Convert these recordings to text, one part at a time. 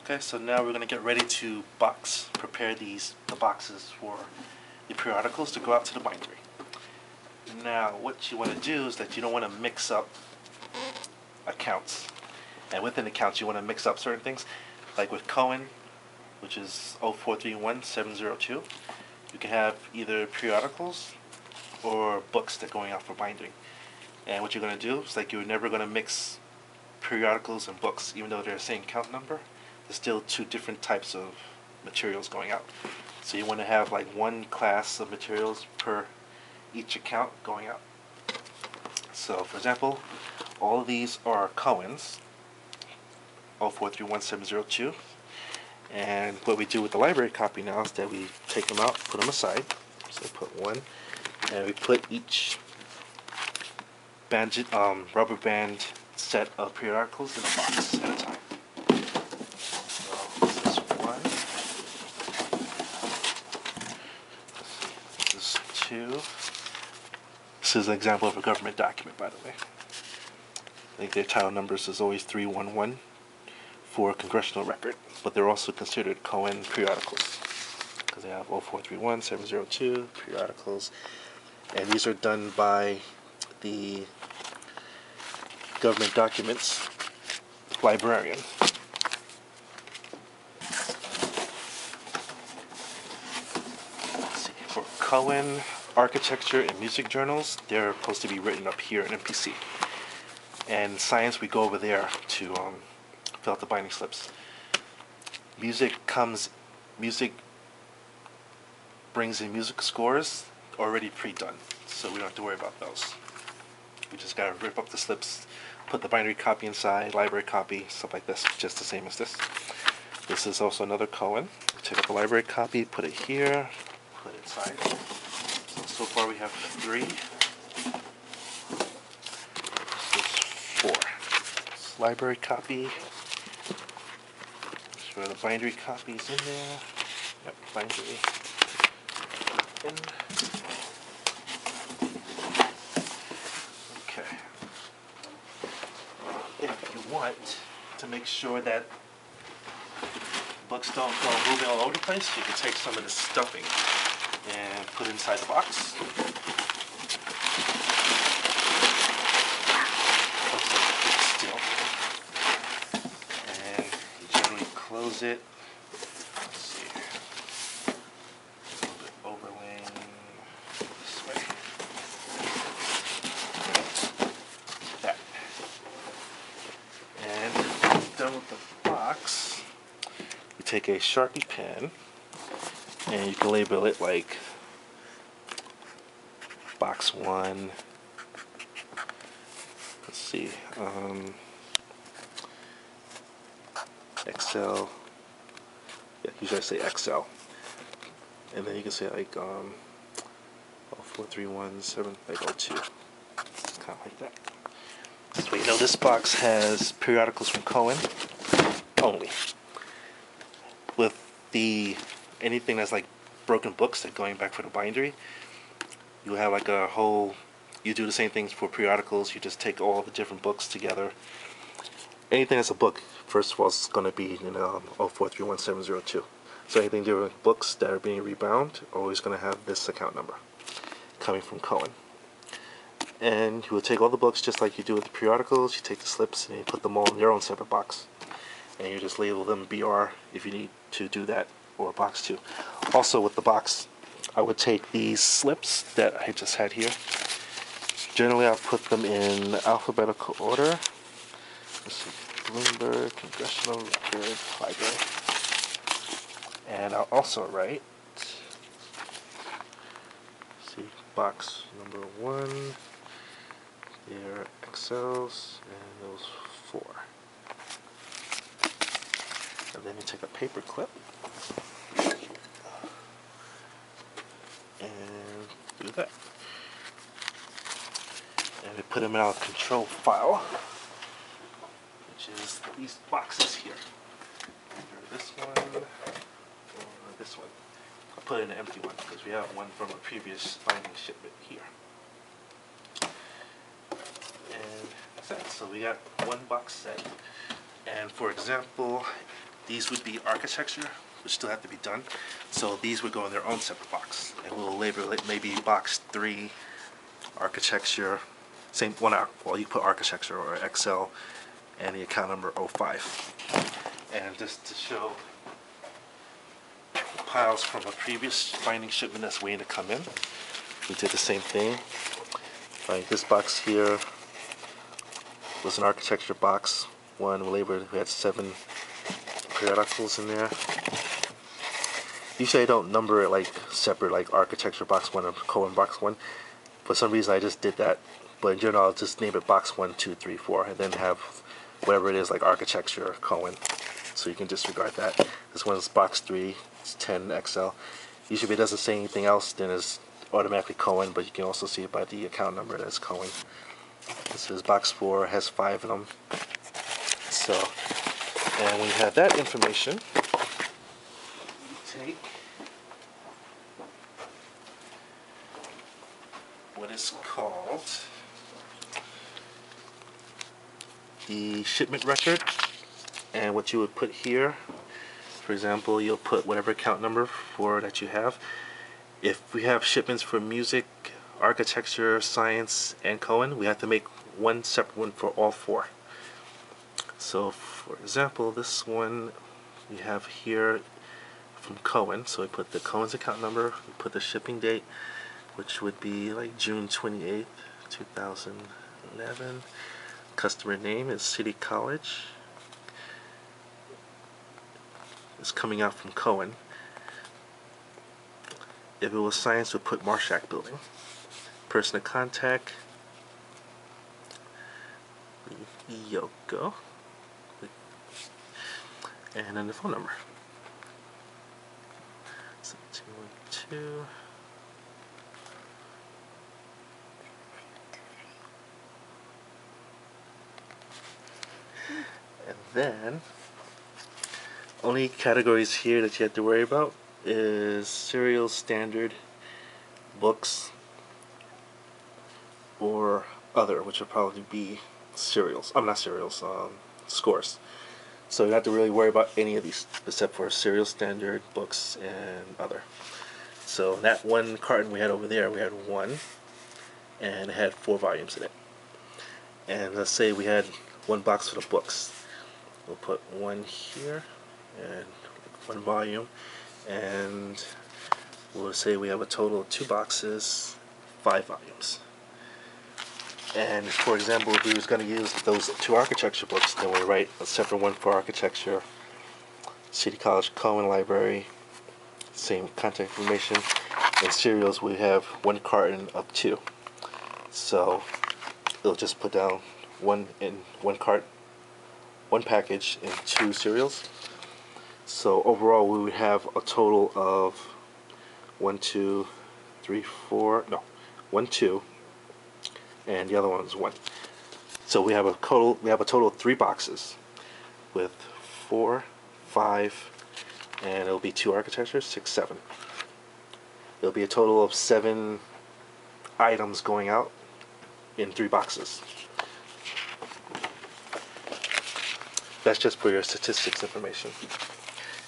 Okay, so now we're going to get ready to prepare the boxes for the periodicals to go out to the bindery. Now, what you want to do is that you don't want to mix up accounts. And within accounts, you want to mix up certain things. Like with Cohen, which is 0431702, you can have either periodicals or books that are going out for binding. And what you're going to do is like you're never going to mix periodicals and books, even though they're the same count number. There's still two different types of materials going out. So you want to have like one class of materials per each account going out. So for example, all of these are Cohen's 0431702. And what we do with the library copy now is that we take them out, put them aside. So we put one, and we put each rubber band set of periodicals in a box at a time. So this is one. This is two. This is an example of a government document, by the way. I think their title numbers is always 311 for a congressional record, but they're also considered Cohen periodicals because they have 0431702 periodicals, and these are done by the government documents librarian. Let's see. For Cohen architecture and music journals, they're supposed to be written up here in MPC. And science, we go over there to fill out the binding slips. Music brings in music scores already pre-done, so we don't have to worry about those. We just gotta rip up the slips, put the bindery copy inside, library copy, stuff like this, just the same as this. This is also another Cohen. Take up the library copy, put it here, put it inside. So far we have 3. This is 4. This library copy. Sure the bindery copy is in there. Yep, bindery in. Okay. If you want to make sure that books don't go moving all over the place, you can take some of the stuffing and put it inside the box. Still. And you generally close it. Let's see. A little bit overlaying this way. That. And when you're done with the box, you take a Sharpie pen and you can label it like box 1. Let's see, Excel. Yeah, usually I say Excel. And then you can say like 0431702. It's kind of like that. So you know this box has periodicals from Cohen only. With anything that's like broken books that going back for the bindery, you have like a whole, you do the same things for periodicals. You just take all the different books together. Anything that's a book, first of all, is going to be in 0431702. So anything to do with books that are being rebound are always going to have this account number coming from Cohen. And you will take all the books just like you do with the periodicals. You take the slips and you put them all in their own separate box. And you just label them BR if you need to do that, or box 2. Also with the box, I would take these slips that I just had here. Generally I'll put them in alphabetical order. Let's see, Bloomberg, Congressional Record, Library. And I'll also write, see, box number 1, there are Excels, and those 4. And then you take a paper clip and do that. And we put them in our control file, which is these boxes here. Either this one or this one. I'll put it in an empty one because we have one from a previous binding shipment here. And that's it. So we got one box set. And for example, These would be architecture, which still have to be done. So these would go in their own separate box, and we'll label it maybe box 3 architecture. Same one out. Well, you put architecture or XL and the account number 05. And just to show piles from a previous binding shipment that's waiting to come in, we did the same thing. Like this box here was an architecture box. One we labeled, we had 7 periodicals in there. Usually I don't number it like separate, like architecture box 1 or Cohen box 1. For some reason I just did that, but in general I'll just name it box 1, 2, 3, 4, and then have whatever it is like architecture Cohen. So you can disregard that. This one's box 3, it's 10 XL. Usually if it doesn't say anything else, then it's automatically Cohen, but you can also see it by the account number that's Cohen. This is box 4, has 5 of them. So, and when you have that information, take what is called the shipment record, and what you would put here, for example, you'll put whatever account number for that you have. If we have shipments for music, architecture, science, and Cohen, we have to make one separate one for all 4. So for example, this one we have here from Cohen, so we put the Cohen's account number, we put the shipping date, which would be like June 28th, 2011. Customer name is City College. It's coming out from Cohen. If it was science, we'd put Marshak Building. Person of contact, Yoko. And then the phone number. 212. And then, only categories here that you have to worry about is serial, standard, books, or other, which will probably be serials. Not serials, scores. So you don't have to really worry about any of these except for serial, standard, books, and other. So that one carton we had over there, we had 1, and it had 4 volumes in it. And let's say we had 1 box for the books. We'll put 1 here and 1 volume, and we'll say we have a total of 2 boxes, 5 volumes. And for example, if we was going to use those 2 architecture books, then we write a separate one for architecture, City College Cohen Library, same contact information. And serials, we have 1 carton of 2. So it'll just put down 1 in 1 cart, 1 package in 2 serials. So overall, we would have a total of 1, 2, 3, 4. No, 1, 2. And the other one is 1. So we have a total of 3 boxes with 4, 5, and it'll be 2 architectures, 6, 7. It'll be a total of 7 items going out in 3 boxes. That's just for your statistics information.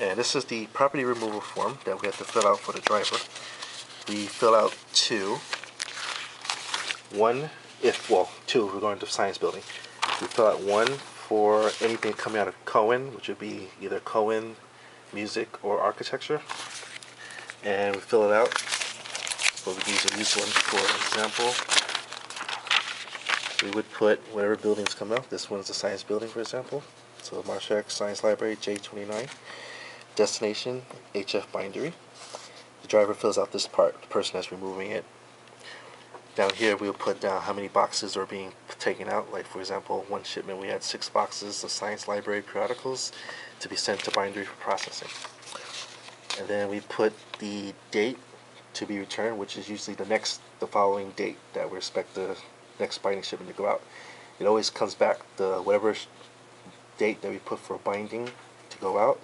And this is the property removal form that we have to fill out for the driver. We fill out 2. 1 if, well, 2 if we're going to science building. We fill out 1 for anything coming out of Cohen, which would be either Cohen, music, or architecture. And we fill it out. But we can use one for example. We would put whatever buildings come out. This one's a science building, for example. So Marshak Science Library, J29. Destination, HF Bindery. The driver fills out this part, the person that's removing it. Down here we'll put down how many boxes are being taken out. Like for example, 1 shipment we had 6 boxes of science library periodicals to be sent to bindery for processing. And then we put the date to be returned, which is usually the following date that we expect the next binding shipment to go out. It always comes back, whatever date that we put for binding to go out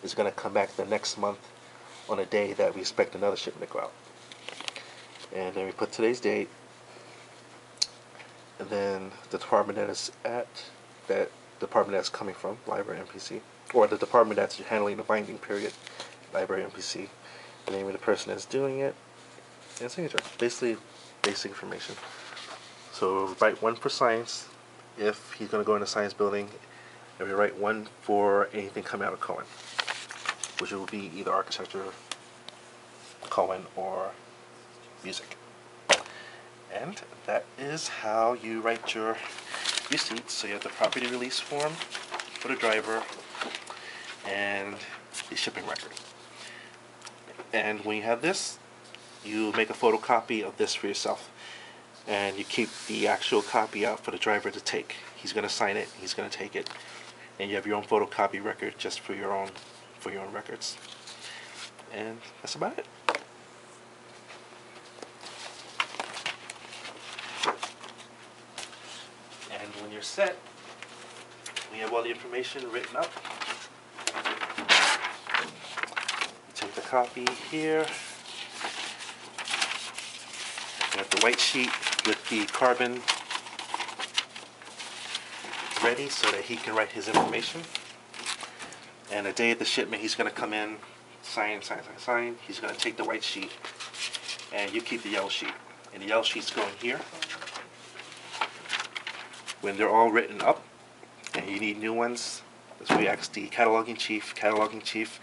is going to come back the next month on a day that we expect another shipment to go out. And then we put today's date, and then the department that it's at, that department that's coming from, library MPC, or the department that's handling the binding period, library MPC, the name of the person that's doing it, and signature. Basically, basic information. So write one for science if he's going to go in the science building, and we write one for anything coming out of Cohen, which will be either architecture, Cohen, or music. And that is how you write your receipts. So you have the property release form for the driver and the shipping record. And when you have this, you make a photocopy of this for yourself. And you keep the actual copy out for the driver to take. He's going to sign it, he's going to take it. And you have your own photocopy record just for your own records. And that's about it. And when you're set, we have all the information written up. Take the copy here. You have the white sheet with the carbon ready so that he can write his information. And the day of the shipment, he's going to come in, sign. He's going to take the white sheet, and you keep the yellow sheet. And the yellow sheet's going here. When they're all written up, and you need new ones, that's where you ask the cataloging chief,